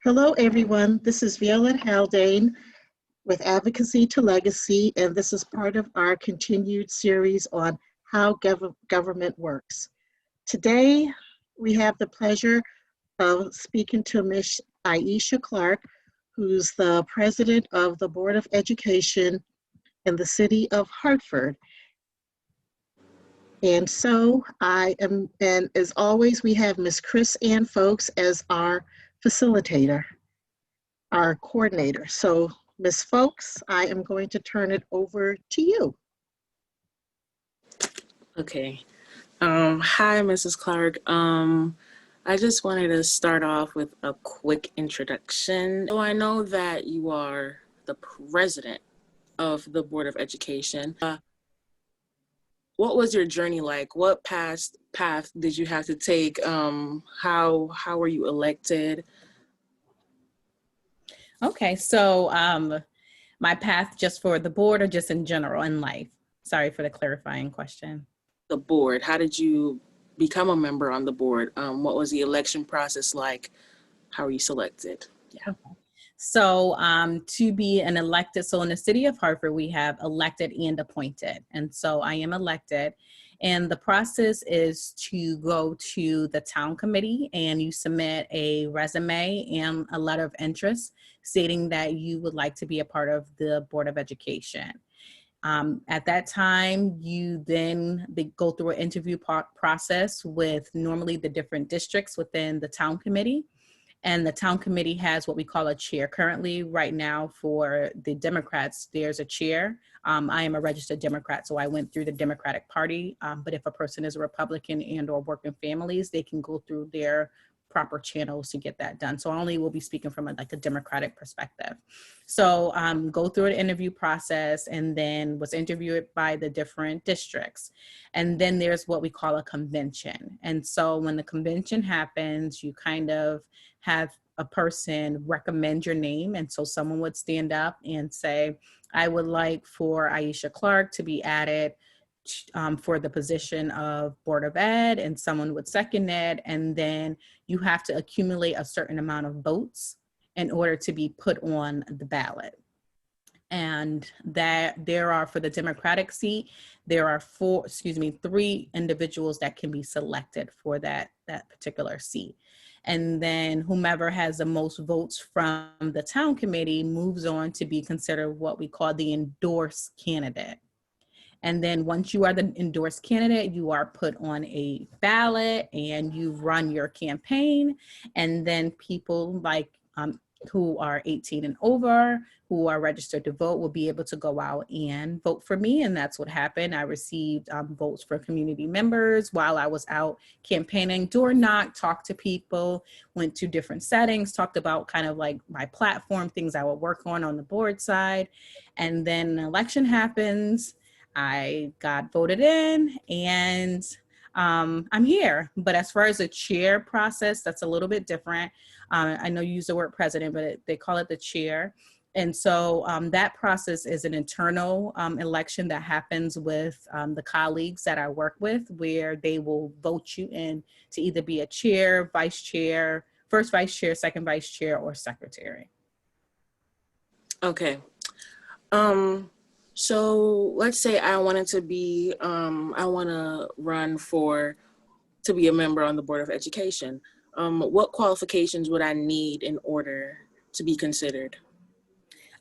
Hello, everyone. This is Violet Haldane with Advocacy to Legacy, and this is part of our continued series on how government works. Today, we have the pleasure of speaking to Ms. Ayesha Clarke, who's the president of the Board of Education in the city of Hartford. And so and as always, we have Ms. Chris Ann Folks as our facilitator, our coordinator. So, Ms. Folks, I am going to turn it over to you. Okay. Hi, Mrs. Clarke. I just wanted to start off with a quick introduction. So I know that you are the president of the Board of Education. What was your journey like? What path did you have to take? How were you elected? Okay, so my path just for the board or just in general in life? Sorry for the clarifying question. The board, how did you become a member on the board? What was the election process like? How were you selected? Yeah. So to be an elected, so in the city of Hartford, we have elected and appointed. And so I am elected. And the process is to go to the town committee and you submit a resume and a letter of interest stating that you would like to be a part of the Board of Education. At that time, you then go through an interview process with normally the different districts within the town committee. And the town committee has what we call a chair. Currently, right now, for the Democrats, there's a chair. I am a registered Democrat, so I went through the Democratic Party. But if a person is a Republican and or working families, they can go through their proper channels to get that done. So I only will be speaking from a Democratic perspective. So go through an interview process and then was interviewed by the different districts. And then there's what we call a convention. And so when the convention happens, you kind of have a person recommend your name. And so someone would stand up and say, I would like for Ayesha Clarke to be added for the position of Board of Ed, and someone would second it. And then you have to accumulate a certain amount of votes in order to be put on the ballot. And that there are, for the Democratic seat, there are three individuals that can be selected for that particular seat. And then whomever has the most votes from the town committee moves on to be considered what we call the endorsed candidate. And then once you are the endorsed candidate, you are put on a ballot and you run your campaign. And then people who are 18 and over, who are registered to vote, will be able to go out and vote for me. And that's what happened. I received votes for community members while I was out campaigning, door knock, talked to people, went to different settings, talked about kind of like my platform, things I would work on the board side. And then an election happens. I got voted in and I'm here. But as far as the chair process, that's a little bit different. I know you use the word president, but they call it the chair. And so that process is an internal election that happens with the colleagues that I work with, where they will vote you in to either be a chair, vice chair, first vice chair, second vice chair, or secretary. Okay. So let's say I wanted to be, I want to run to be a member on the Board of Education. What qualifications would I need in order to be considered?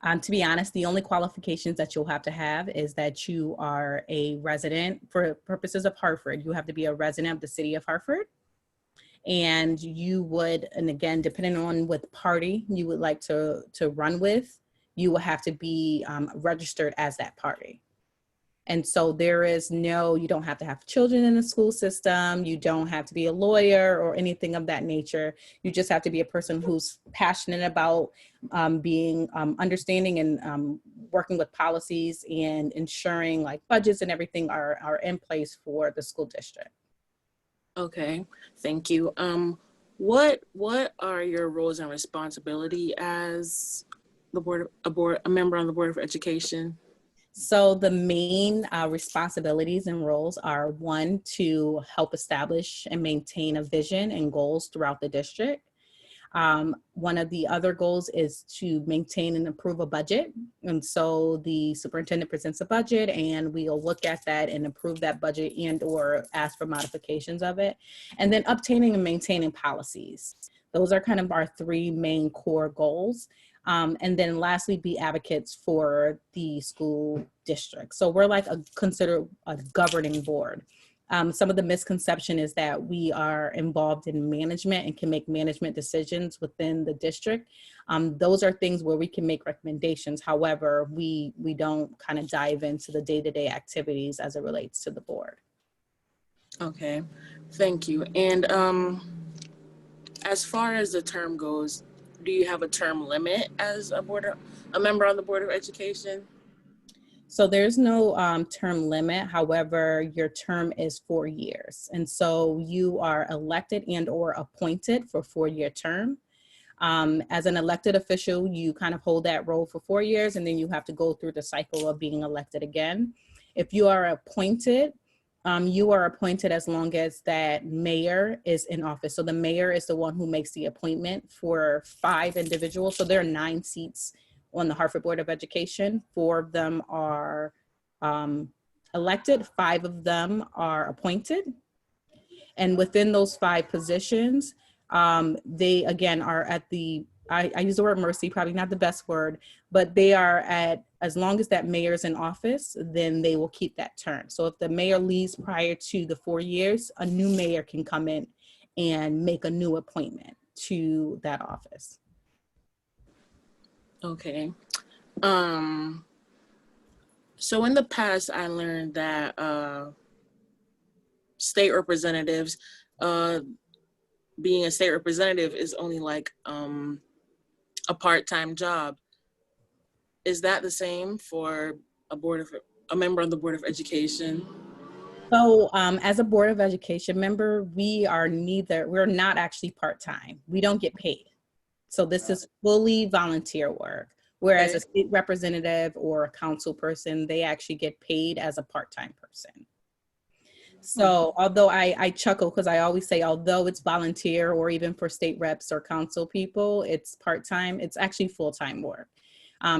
To be honest, the only qualifications that you'll have to have is that you are a resident. For purposes of Hartford, you have to be a resident of the city of Hartford. And you would, and again, depending on what party you would like to run with, you will have to be registered as that party. And so you don't have to have children in the school system. You don't have to be a lawyer or anything of that nature. You just have to be a person who's passionate about being understanding and working with policies and ensuring like budgets and everything are in place for the school district. Okay, thank you. What are your roles and responsibility as a member on the Board of Education? So the main responsibilities and roles are, one, to help establish and maintain a vision and goals throughout the district. One of the other goals is to maintain and improve a budget. And so the superintendent presents a budget and we'll look at that and improve that budget and or ask for modifications of it. And then obtaining and maintaining policies. Those are kind of our three main core goals. And then lastly, be advocates for the school district. So we're like considered a governing board. Some of the misconception is that we are involved in management and can make management decisions within the district. Those are things where we can make recommendations. However, we don't kind of dive into the day-to-day activities as it relates to the board. Okay, thank you. And as far as the term goes, do you have a term limit as a member on the Board of Education? So there's no term limit. However, your term is 4 years. And so you are elected and or appointed for 4-year term. As an elected official, you kind of hold that role for 4 years and then you have to go through the cycle of being elected again. If you are appointed as long as that mayor is in office. So the mayor is the one who makes the appointment for 5 individuals. So there are 9 seats on the Hartford Board of Education. 4 of them are elected, 5 of them are appointed. And within those 5 positions, they again are at the, I use the word mercy, probably not the best word, but they are at, as long as that mayor's in office, then they will keep that term. So if the mayor leaves prior to the 4 years, a new mayor can come in and make a new appointment to that office. Okay. So in the past, I learned that state representatives, being a state representative is only like a part-time job. Is that the same for a member of the Board of Education? So as a Board of Education member, we're not actually part-time. We don't get paid. So this is fully volunteer work. Whereas a state representative or a council person, they actually get paid as a part-time person. So although I chuckle because I always say, although it's volunteer or even for state reps or council people, it's part-time, it's actually full-time work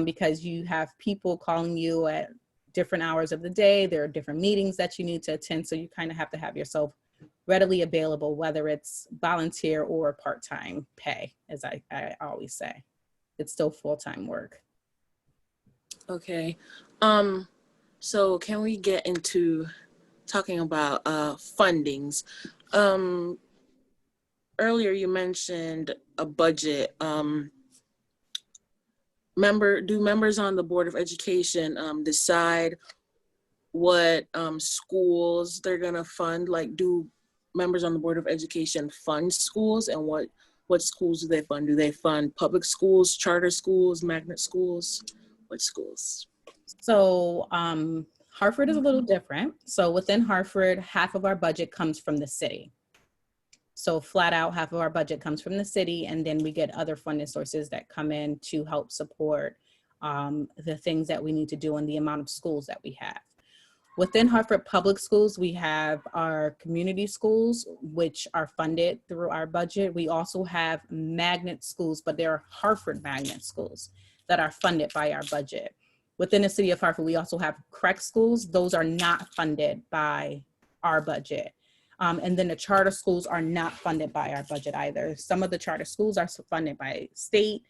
because you have people calling you at different hours of the day. There are different meetings that you need to attend. So you kind of have to have yourself readily available, whether it's volunteer or part-time pay, as I always say. It's still full-time work. Okay. So can we get into talking about fundings? Earlier you mentioned a budget. Do members on the Board of Education decide what schools they're gonna fund? Like, do members on the Board of Education fund schools, and what schools do they fund? Do they fund public schools, charter schools, magnet schools? What schools? So Hartford is a little different. So within Hartford, half of our budget comes from the city. So flat out, half of our budget comes from the city, and then we get other funding sources that come in to help support the things that we need to do and the amount of schools that we have. Within Hartford Public Schools, we have our community schools, which are funded through our budget. We also have magnet schools, but they're Hartford magnet schools that are funded by our budget. Within the city of Hartford, we also have Clarke schools. Those are not funded by our budget. And then the charter schools are not funded by our budget either. Some of the charter schools are funded by state.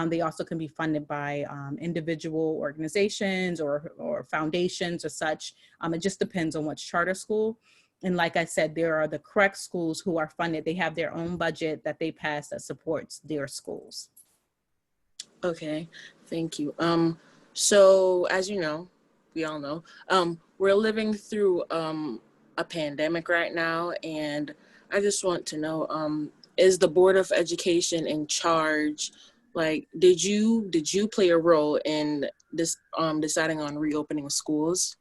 They also can be funded by individual organizations or foundations or such. It just depends on which charter school. And like I said, there are the Clarke schools who are funded. They have their own budget that they pass that supports their schools. Okay, thank you. So as you know, we all know, we're living through a pandemic right now, and I just want to know, is the Board of Education in charge? Like, did you play a role in this deciding on reopening schools?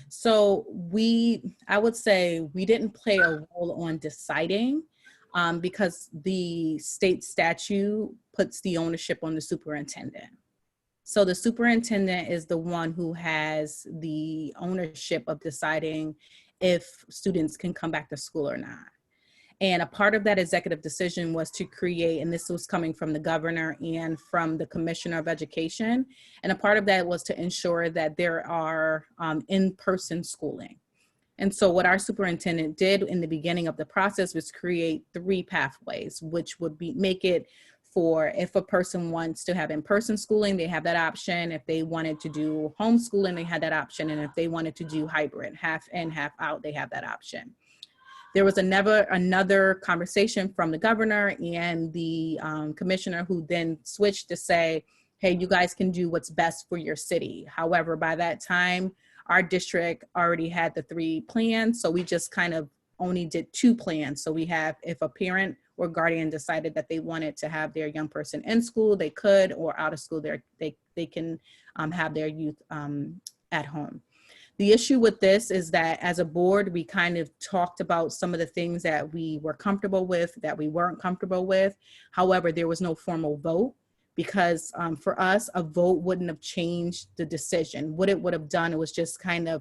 So I would say we didn't play a role on deciding because the state statute puts the ownership on the superintendent. So the superintendent is the one who has the ownership of deciding if students can come back to school or not. And a part of that executive decision was to create, and this was coming from the governor and from the commissioner of education, and a part of that was to ensure that there are in-person schooling. And so what our superintendent did in the beginning of the process was create 3 pathways, which would be make it for if a person wants to have in-person schooling, they have that option. If they wanted to do homeschooling, they had that option. And if they wanted to do hybrid, half in, half out, they have that option. There was another conversation from the governor and the commissioner, who then switched to say, hey, you guys can do what's best for your city. However, by that time, our district already had the 3 plans. So we just kind of only did 2 plans. So we have, if a parent or guardian decided that they wanted to have their young person in school, they could, or out of school, they can have their youth at home. The issue with this is that as a board, we kind of talked about some of the things that we were comfortable with, that we weren't comfortable with. However, there was no formal vote, because for us, a vote wouldn't have changed the decision. What it would have done, it was just kind of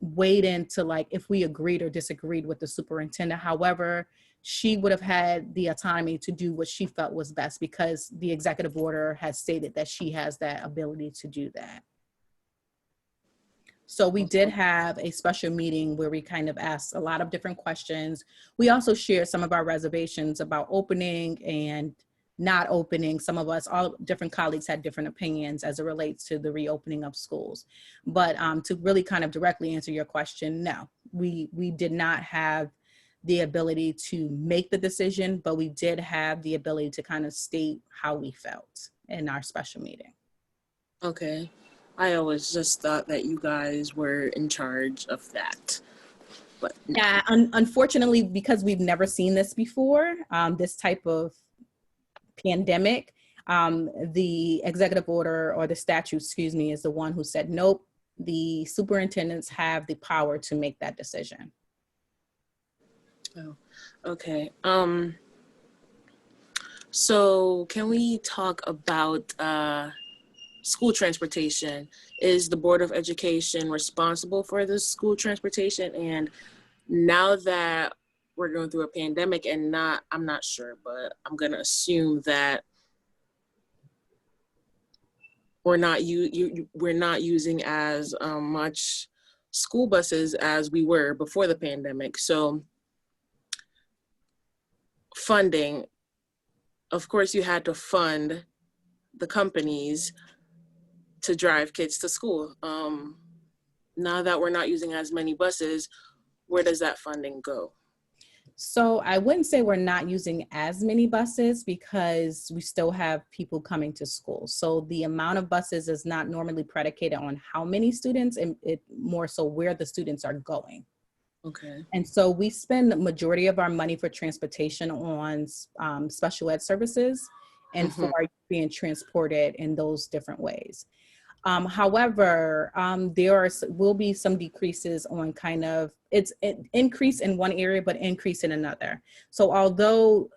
weighed into like if we agreed or disagreed with the superintendent. However, she would have had the autonomy to do what she felt was best, because the executive order has stated that she has that ability to do that. So we did have a special meeting where we kind of asked a lot of different questions. We also shared some of our reservations about opening and not opening. Some of us, all different colleagues, had different opinions as it relates to the reopening of schools. But to really kind of directly answer your question, no, we did not have the ability to make the decision, but we did have the ability to kind of state how we felt in our special meeting. Okay. I always just thought that you guys were in charge of that. But no. Yeah, unfortunately, because we've never seen this before, this type of pandemic, the executive order, or the statute, excuse me, is the one who said, nope, the superintendents have the power to make that decision. Oh, okay. So can we talk about school transportation? Is the Board of Education responsible for the school transportation? And now that we're going through a pandemic, and I'm not sure, but I'm going to assume that we're not using as much school buses as we were before the pandemic. So funding, of course, you had to fund the companies to drive kids to school. Now that we're not using as many buses, where does that funding go? So I wouldn't say we're not using as many buses, because we still have people coming to school. So the amount of buses is not normally predicated on how many students, and it more so where the students are going. Okay. And so we spend the majority of our money for transportation on special ed services and for being transported in those different ways. However, there will be some decreases on kind of, it's an increase in one area, but increase in another. So although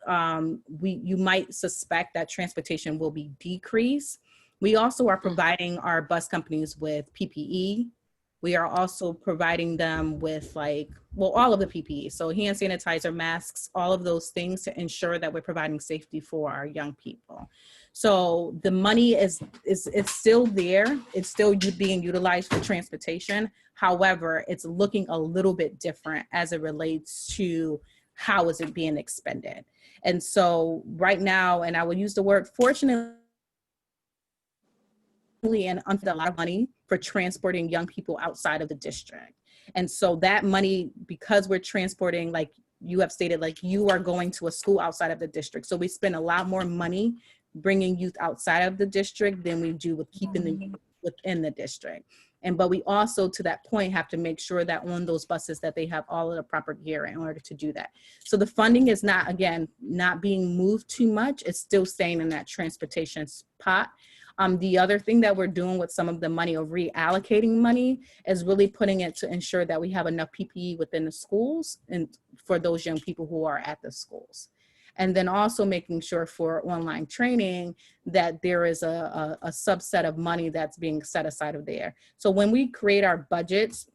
you might suspect that transportation will be decreased, we also are providing our bus companies with PPE. We are also providing them with all of the PPE. So hand sanitizer, masks, all of those things to ensure that we're providing safety for our young people. So the money is still there. It's still being utilized for transportation. However, it's looking a little bit different as it relates to how is it being expended. And so right now, and I will use the word fortunately, and a lot of money for transporting young people outside of the district. And so that money, because we're transporting, like you have stated, like you are going to a school outside of the district. So we spend a lot more money bringing youth outside of the district than we do with keeping them within the district. But we also, to that point, have to make sure that on those buses that they have all of the proper gear in order to do that. So the funding is not, again, not being moved too much. It's still staying in that transportation pot. The other thing that we're doing with some of the money, or reallocating money, is really putting it to ensure that we have enough PPE within the schools and for those young people who are at the schools. And then also making sure for online training that there is a subset of money that's being set aside of there. So when we create our budgets,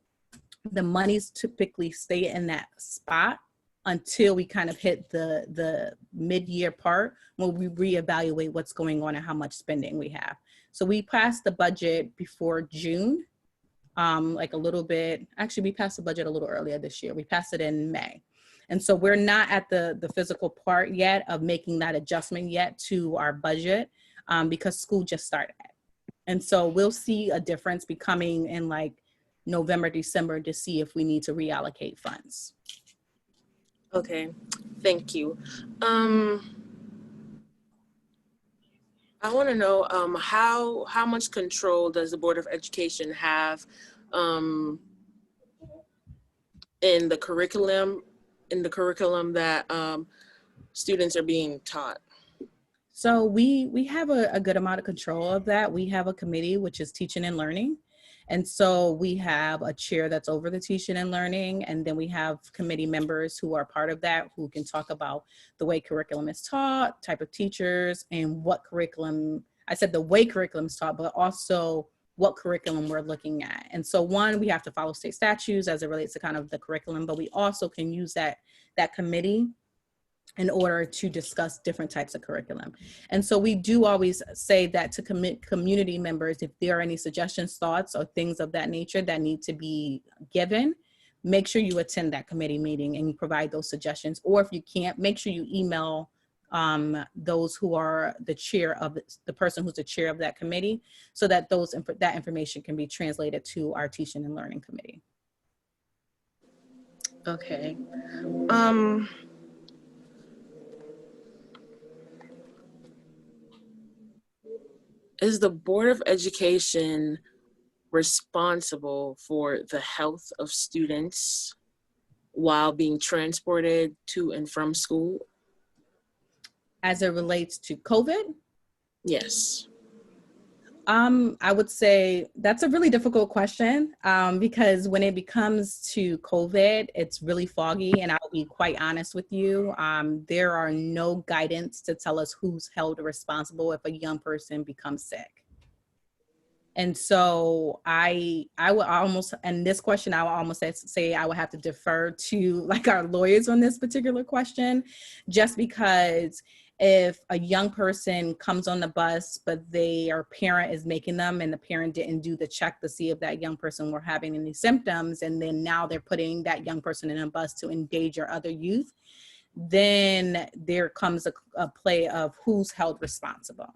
the monies typically stay in that spot until we kind of hit the mid-year part when we reevaluate what's going on and how much spending we have. So we passed the budget before June, like a little bit, actually we passed the budget a little earlier this year. We passed it in May. And so we're not at the physical part yet of making that adjustment yet to our budget because school just started. And so we'll see a difference becoming in like November, December to see if we need to reallocate funds. Okay, thank you. I want to know how much control does the Board of Education have in the curriculum that students are being taught? So we have a good amount of control of that. We have a committee, which is teaching and learning. And so we have a chair that's over the teaching and learning. And then we have committee members who are part of that, who can talk about the way curriculum is taught, type of teachers, and what curriculum, I said the way curriculum is taught, but also what curriculum we're looking at. And so one, we have to follow state statutes as it relates to kind of the curriculum, but we also can use that committee in order to discuss different types of curriculum. And so we do always say that to community members, if there are any suggestions, thoughts, or things of that nature that need to be given, make sure you attend that committee meeting and you provide those suggestions. Or if you can't, make sure you email those who are the chair of the person who's the chair of that committee, so that that information can be translated to our teaching and learning committee. Okay. Is the Board of Education responsible for the health of students while being transported to and from school? As it relates to COVID? Yes. I would say that's a really difficult question because when it comes to COVID, it's really foggy, and I'll be quite honest with you. There are no guidance to tell us who's held responsible if a young person becomes sick. And so I would almost, and this question, I would almost say I would have to defer to like our lawyers on this particular question, just because if a young person comes on the bus, but their parent is making them and the parent didn't do the check to see if that young person were having any symptoms, and then now they're putting that young person in a bus to endanger other youth, then there comes a play of who's held responsible.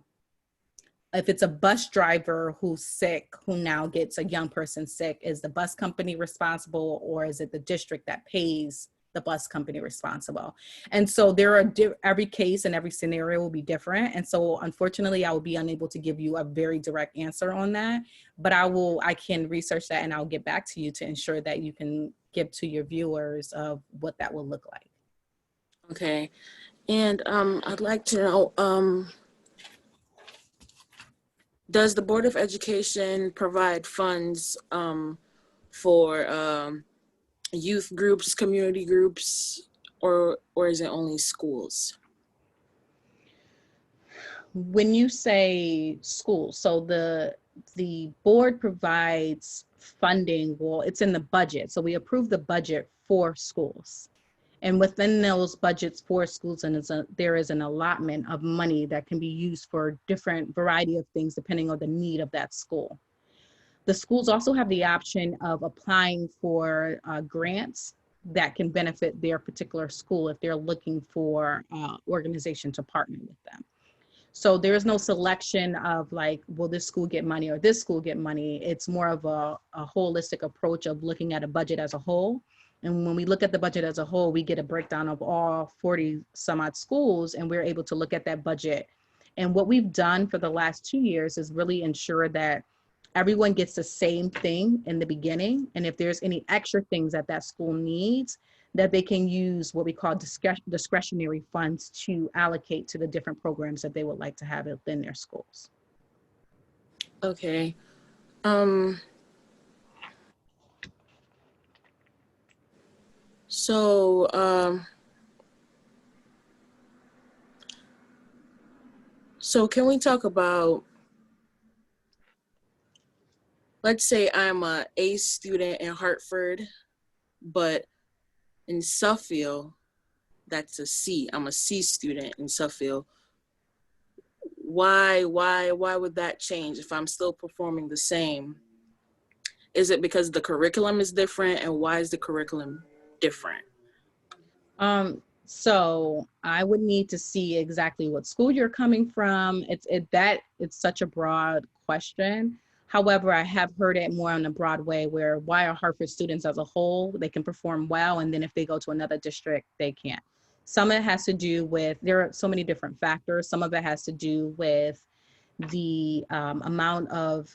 If it's a bus driver who's sick, who now gets a young person sick, is the bus company responsible, or is it the district that pays the bus company responsible? And so there are every case and every scenario will be different. And so unfortunately, I will be unable to give you a very direct answer on that, but I can research that and I'll get back to you to ensure that you can give to your viewers of what that will look like. Okay. And I'd like to know, does the Board of Education provide funds for youth groups, community groups, or is it only schools? When you say schools, so the board provides funding, well, it's in the budget. So we approve the budget for schools. And within those budgets for schools, and there is an allotment of money that can be used for different variety of things depending on the need of that school. The schools also have the option of applying for grants that can benefit their particular school if they're looking for organization to partner with them. So there is no selection of like, will this school get money or this school get money? It's more of a holistic approach of looking at a budget as a whole. And when we look at the budget as a whole, we get a breakdown of all 40 some odd schools, and we're able to look at that budget. And what we've done for the last 2 years is really ensure that everyone gets the same thing in the beginning. And if there's any extra things that that school needs, that they can use what we call discretionary funds to allocate to the different programs that they would like to have within their schools. Okay. So can we talk about, let's say I'm a student in Hartford, but in Suffield, that's a C. I'm a C student in Suffield. Why would that change if I'm still performing the same? Is it because the curriculum is different, and why is the curriculum different? So I would need to see exactly what school you're coming from. It's such a broad question. However, I have heard it more on a broad way where why are Hartford students as a whole, they can perform well, and then if they go to another district, they can't. Some of it has to do with, there are so many different factors. Some of it has to do with the amount of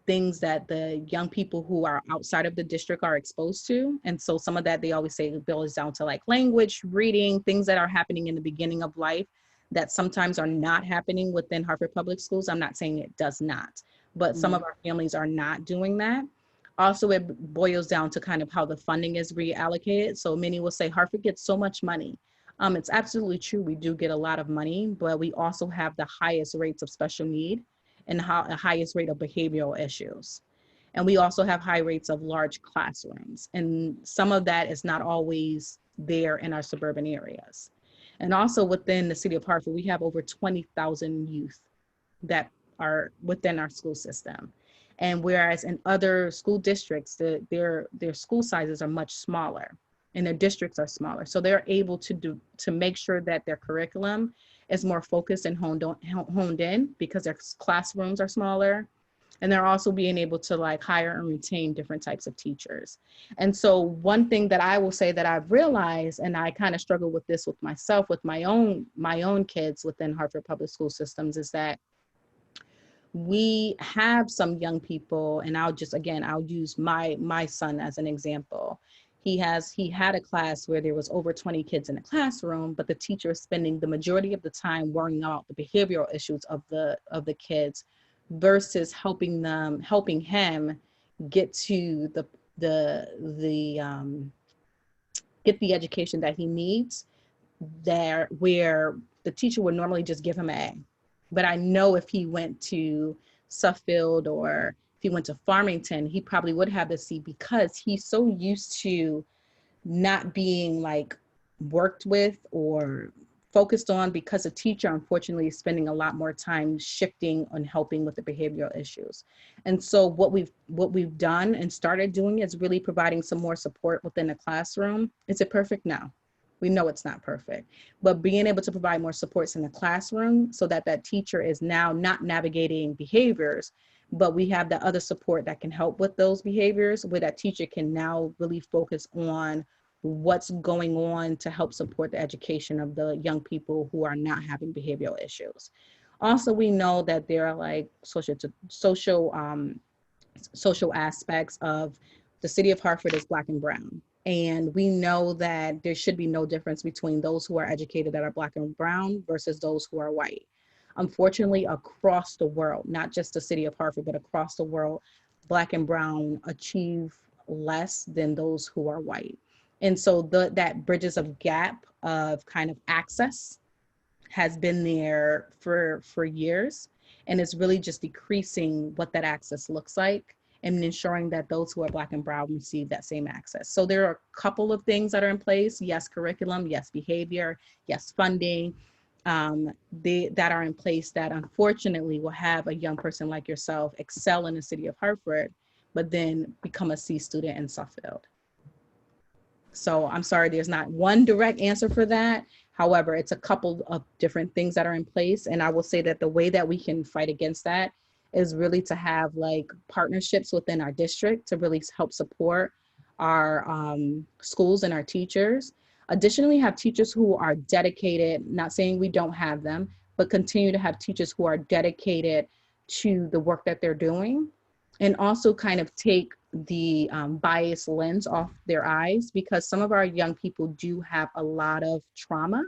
things that the young people who are outside of the district are exposed to. And so some of that, they always say, boils down to like language, reading, things that are happening in the beginning of life that sometimes are not happening within Hartford Public Schools. I'm not saying it does not, but some of our families are not doing that. Also, it boils down to kind of how the funding is reallocated. So many will say Hartford gets so much money. It's absolutely true. We do get a lot of money, but we also have the highest rates of special need and the highest rate of behavioral issues. And we also have high rates of large classrooms. And some of that is not always there in our suburban areas. And also within the city of Hartford, we have over 20,000 youth that are within our school system. And whereas in other school districts, their school sizes are much smaller and their districts are smaller. So they're able to make sure that their curriculum is more focused and honed in because their classrooms are smaller. And they're also being able to like hire and retain different types of teachers. And so one thing that I will say that I've realized, and I kind of struggle with this with myself, with my own kids within Hartford Public School systems, is that we have some young people, and I'll use my son as an example. He had a class where there was over 20 kids in a classroom, but the teacher is spending the majority of the time worrying about the behavioral issues of the kids versus helping him get to get the education that he needs there, where the teacher would normally just give him an A. But I know if he went to Suffield or if he went to Farmington, he probably would have the C because he's so used to not being like worked with or focused on, because a teacher unfortunately is spending a lot more time shifting and helping with the behavioral issues. And so what we've done and started doing is really providing some more support within the classroom. Is it perfect? No. We know it's not perfect, but being able to provide more supports in the classroom so that that teacher is now not navigating behaviors, but we have the other support that can help with those behaviors, where that teacher can now really focus on what's going on to help support the education of the young people who are not having behavioral issues. Also, we know that there are like social aspects of the city of Hartford is Black and brown. And we know that there should be no difference between those who are educated that are Black and brown versus those who are white. Unfortunately, across the world, not just the city of Hartford, but across the world, Black and brown achieve less than those who are white. And so that bridges a gap of kind of access has been there for years, and it's really just decreasing what that access looks like and ensuring that those who are Black and brown receive that same access. So there are a couple of things that are in place. Yes, curriculum, yes, behavior, yes, funding, that are in place that unfortunately will have a young person like yourself excel in the city of Hartford, but then become a C student in Suffield. So I'm sorry, there's not one direct answer for that. However, it's a couple of different things that are in place. And I will say that the way that we can fight against that is really to have like partnerships within our district to really help support our schools and our teachers. Additionally, have teachers who are dedicated, not saying we don't have them, but continue to have teachers who are dedicated to the work that they're doing, and also kind of take the bias lens off their eyes, because some of our young people do have a lot of trauma,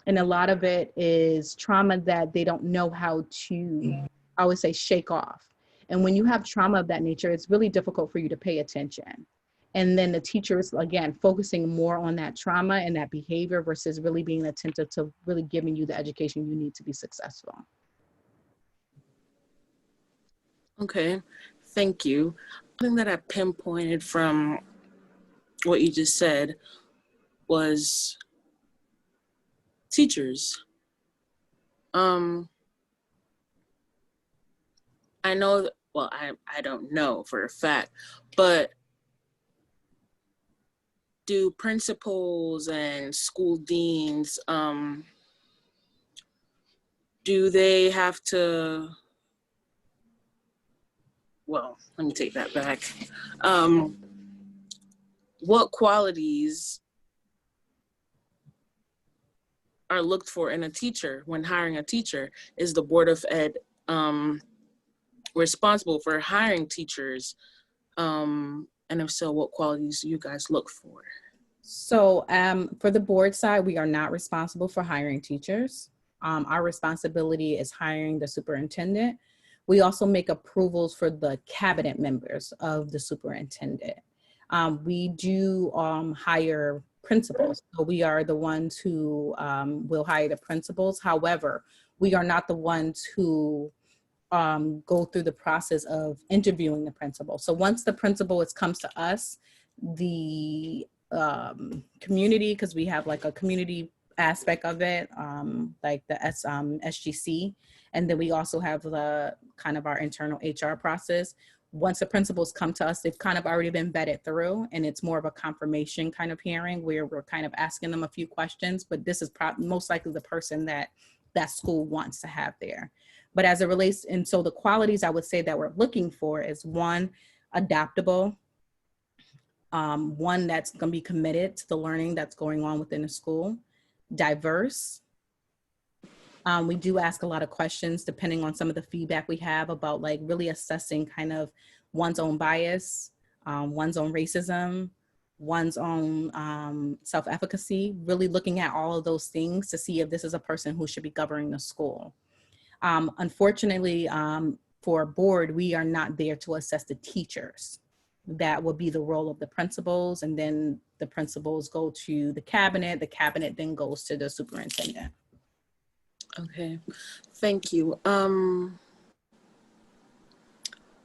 and a lot of it is trauma that they don't know how to, I would say, shake off. And when you have trauma of that nature, it's really difficult for you to pay attention. And then the teachers, again, focusing more on that trauma and that behavior versus really being attentive to really giving you the education you need to be successful. Okay, thank you. Something that I pinpointed from what you just said was teachers. I know that, well, I don't know for a fact, but do principals and school deans, do they have to, well, let me take that back. What qualities are looked for in a teacher when hiring a teacher? Is the Board of Ed responsible for hiring teachers? And if so, what qualities do you guys look for? So for the board side, we are not responsible for hiring teachers. Our responsibility is hiring the superintendent. We also make approvals for the cabinet members of the superintendent. We do hire principals. So we are the ones who will hire the principals. However, we are not the ones who go through the process of interviewing the principal. So once the principal comes to us, the community, because we have like a community aspect of it, like the SGC, and then we also have the kind of our internal HR process. Once the principals come to us, they've kind of already been vetted through, and it's more of a confirmation kind of hearing where we're kind of asking them a few questions, but this is most likely the person that that school wants to have there. But as it relates, and so the qualities I would say that we're looking for is one, adaptable, one that's going to be committed to the learning that's going on within the school, diverse. We do ask a lot of questions depending on some of the feedback we have about like really assessing kind of one's own bias, one's own racism, one's own self-efficacy, really looking at all of those things to see if this is a person who should be governing the school. Unfortunately, for a board, we are not there to assess the teachers. That will be the role of the principals, and then the principals go to the cabinet then goes to the superintendent. Okay, thank you.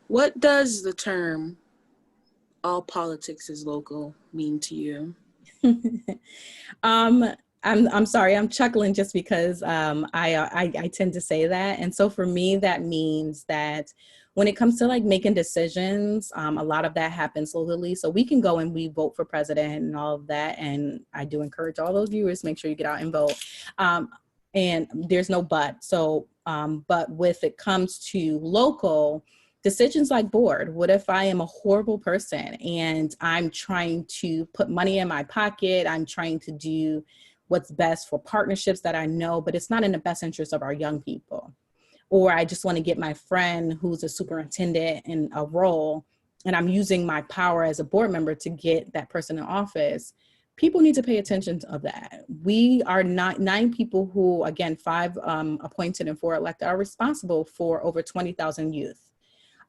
What does the term "all politics is local" mean to you? I'm sorry, I'm chuckling just because I tend to say that. And so for me, that means that when it comes to like making decisions, a lot of that happens locally. So we can go and we vote for president and all of that. And I do encourage all those viewers, make sure you get out and vote. And there's no but. So, but with it comes to local decisions like board, what if I am a horrible person and I'm trying to put money in my pocket, I'm trying to do what's best for partnerships that I know, but it's not in the best interest of our young people. Or I just want to get my friend who's a superintendent in a role, and I'm using my power as a board member to get that person in office. People need to pay attention to that. We are not 9 people who, again, 5 appointed and 4 elected, are responsible for over 20,000 youth.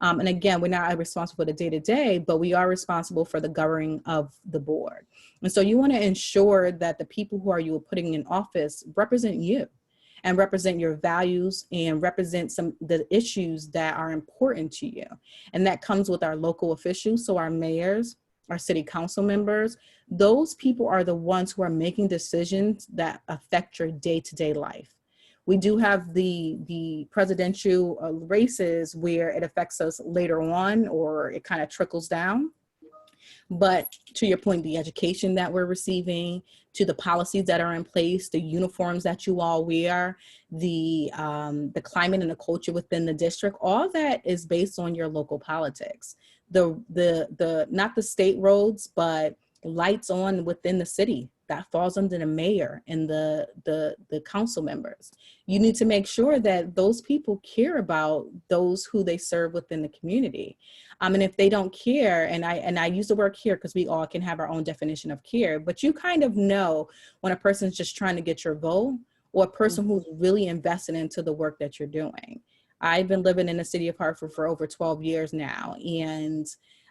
And again, we're not responsible for the day-to-day, but we are responsible for the governing of the board. And so you want to ensure that the people who are you putting in office represent you and represent your values and represent the issues that are important to you. And that comes with our local officials, so our mayors, our city council members. Those people are the ones who are making decisions that affect your day-to-day life. We do have the presidential races where it affects us later on, or it kind of trickles down. But to your point, the education that we're receiving, to the policies that are in place, the uniforms that you all wear, the climate and the culture within the district, all that is based on your local politics. The not the state roads, but lights on within the city, that falls under the mayor and the council members. You need to make sure that those people care about those who they serve within the community. And if they don't care, and I use the word care because we all can have our own definition of care, but you kind of know when a person's just trying to get your vote or a person who's really invested into the work that you're doing. I've been living in the city of Hartford for over 12 years now, and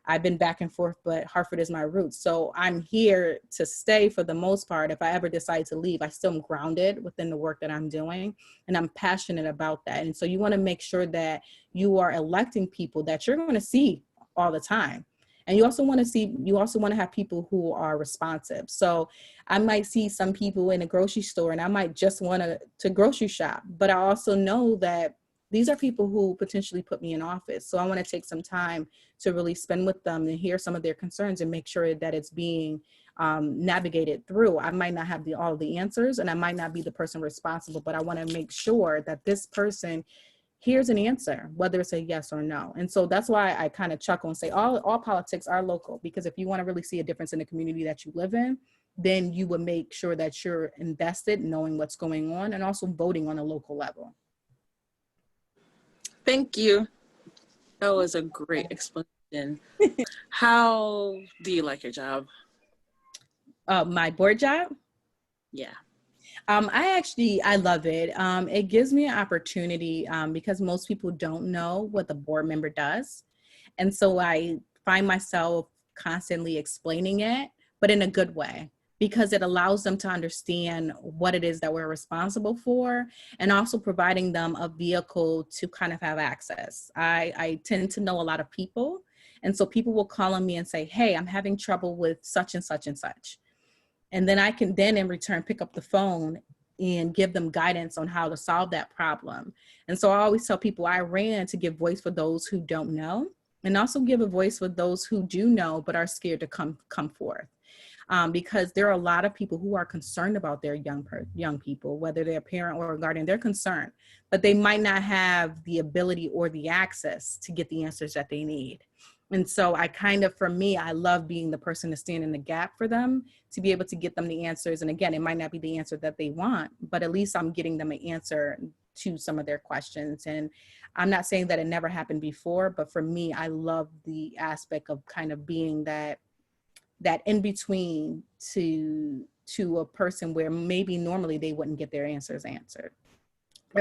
I've been back and forth, but Hartford is my roots. So I'm here to stay for the most part. If I ever decide to leave, I still am grounded within the work that I'm doing, and I'm passionate about that. And so you want to make sure that you are electing people that you're going to see all the time. And you also want to have people who are responsive. So I might see some people in a grocery store and I might just want to grocery shop, but I also know that these are people who potentially put me in office. So I want to take some time to really spend with them and hear some of their concerns and make sure that it's being navigated through. I might not have all the answers and I might not be the person responsible, but I want to make sure that this person here's an answer, whether it's a yes or no. And so that's why I kind of chuckle and say all politics are local, because if you want to really see a difference in the community that you live in, then you would make sure that you're invested, knowing what's going on, and also voting on a local level. Thank you. That was a great explanation. How do you like your job? My board job? Yeah. I love it. It gives me an opportunity because most people don't know what the board member does. And so I find myself constantly explaining it, but in a good way, because it allows them to understand what it is that we're responsible for, and also providing them a vehicle to kind of have access. I tend to know a lot of people. And so people will call on me and say, hey, I'm having trouble with such and such and such. And then I can then in return pick up the phone and give them guidance on how to solve that problem. And so I always tell people I ran to give voice for those who don't know, and also give a voice for those who do know but are scared to come forth. Because there are a lot of people who are concerned about their young people, whether they're a parent or a guardian, they're concerned, but they might not have the ability or the access to get the answers that they need. And so for me, I love being the person to stand in the gap for them, to be able to get them the answers. And again, it might not be the answer that they want, but at least I'm getting them an answer to some of their questions. And I'm not saying that it never happened before, but for me, I love the aspect of kind of being that in between to a person where maybe normally they wouldn't get their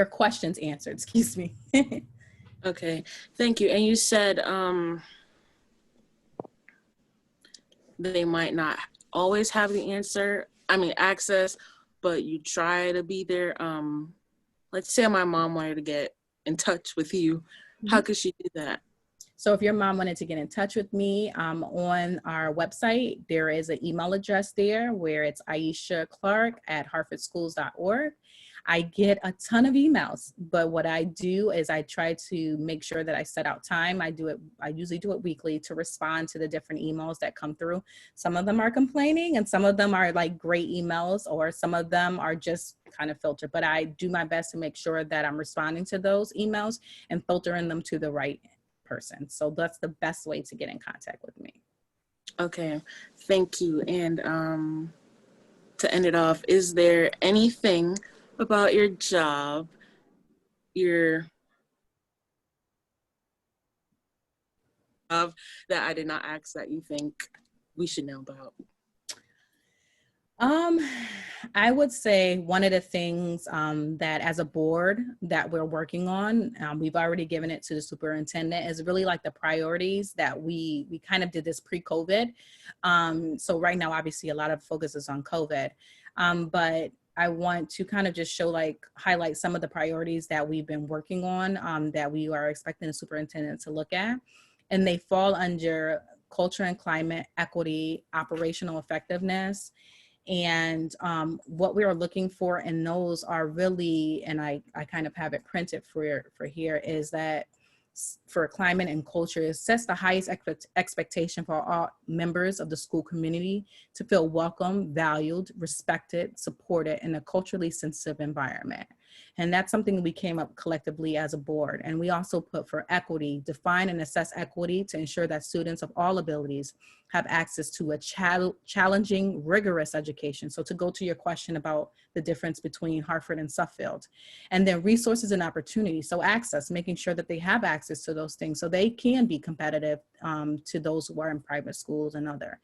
questions answered, excuse me. Okay, thank you. And you said they might not always have the access, but you try to be there. Let's say my mom wanted to get in touch with you. How could she do that? So if your mom wanted to get in touch with me, on our website, there is an email address there where it's Ayesha Clarke at hartfordschools.org. I get a ton of emails, but what I do is I try to make sure that I set out time. I usually do it weekly to respond to the different emails that come through. Some of them are complaining and some of them are like great emails, or some of them are just kind of filtered, but I do my best to make sure that I'm responding to those emails and filtering them to the right person. So that's the best way to get in contact with me. Okay, thank you. And to end it off, is there anything about your job, that I did not ask that you think we should know about? I would say one of the things that as a board that we're working on, we've already given it to the superintendent, is really like the priorities that we kind of did this pre-COVID. So right now, obviously, a lot of focus is on COVID, but I want to kind of just highlight some of the priorities that we've been working on, that we are expecting the superintendent to look at. And they fall under culture and climate, equity, operational effectiveness. And what we are looking for in those are really, and I kind of have it printed for here, is that for climate and culture, it sets the highest expectation for all members of the school community to feel welcome, valued, respected, supported in a culturally sensitive environment. And that's something we came up collectively as a board. And we also put for equity, define and assess equity to ensure that students of all abilities have access to a challenging, rigorous education. So to go to your question about the difference between Hartford and Suffield. And then resources and opportunities. So access, making sure that they have access to those things so they can be competitive to those who are in private schools and other.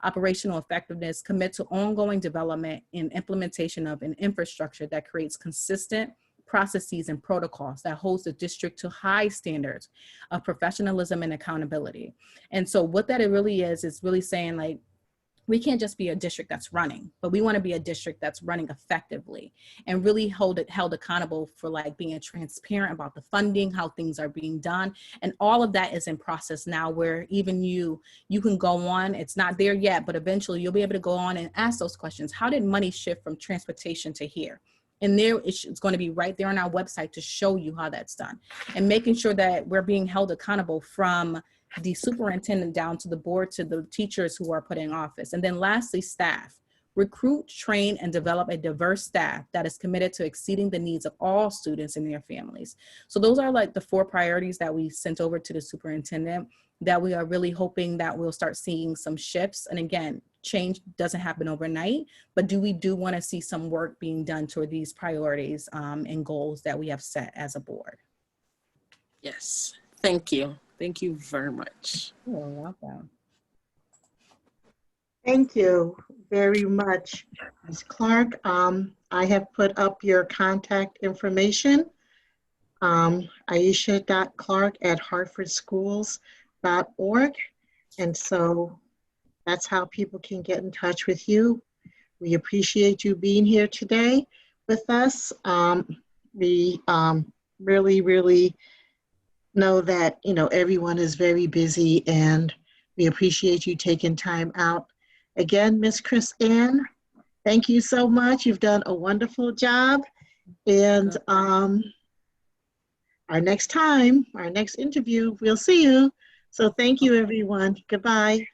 Operational effectiveness, commit to ongoing development and implementation of an infrastructure that creates consistent processes and protocols that holds the district to high standards of professionalism and accountability. And so what that it really is really saying, like, we can't just be a district that's running, but we want to be a district that's running effectively and really held accountable for like being transparent about the funding, how things are being done. And all of that is in process now, where even you can go on, it's not there yet, but eventually you'll be able to go on and ask those questions. How did money shift from transportation to here? And there it's going to be right there on our website to show you how that's done, and making sure that we're being held accountable from the superintendent down to the board, to the teachers who are put in office. And then lastly, staff. Recruit, train, and develop a diverse staff that is committed to exceeding the needs of all students and their families. So those are like the 4 priorities that we sent over to the superintendent, that we are really hoping that we'll start seeing some shifts. And again, change doesn't happen overnight, but we do want to see some work being done toward these priorities and goals that we have set as a board. Yes, thank you. Thank you very much. You're welcome. Thank you very much, Ms. Clarke. I have put up your contact information, Ayesha.Clarke@hartfordschools.org. And so that's how people can get in touch with you. We appreciate you being here today with us. We really, really know that, everyone is very busy, and we appreciate you taking time out. Again, Miss Chris Ann, thank you so much. You've done a wonderful job. And our next interview, we'll see you. So thank you, everyone. Goodbye.